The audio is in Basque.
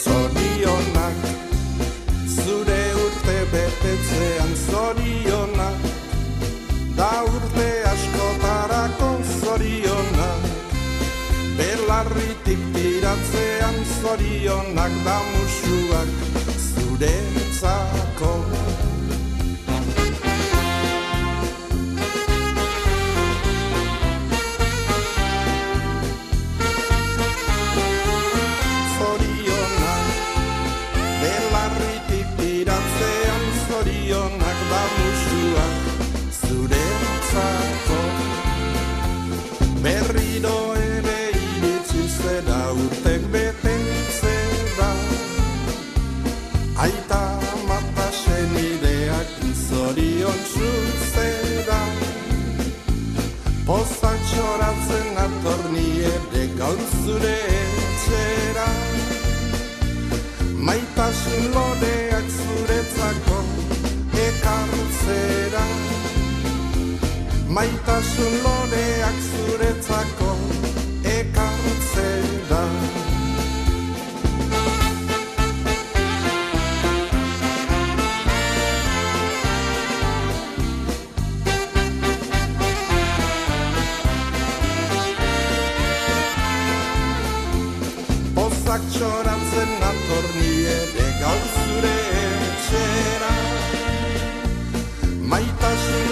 Zorionak, zure urte betetzean zorionak, da urte askotarako zorionak, belarritik tiratzean zorionak, da musuak zuretzako. Zorionak da musuak zuretzako. Berriro ere iritsi zera urtek betetzera, aita mata senideak zorion zuzera. Pozak txoratzen atorni ere gaur zure etxera, maitasun loreak zuretzako ekartzera, maitasun loreak zuretzako ekartzera. Pozak txoratzen atorni ere gaur zure etxera, maitasun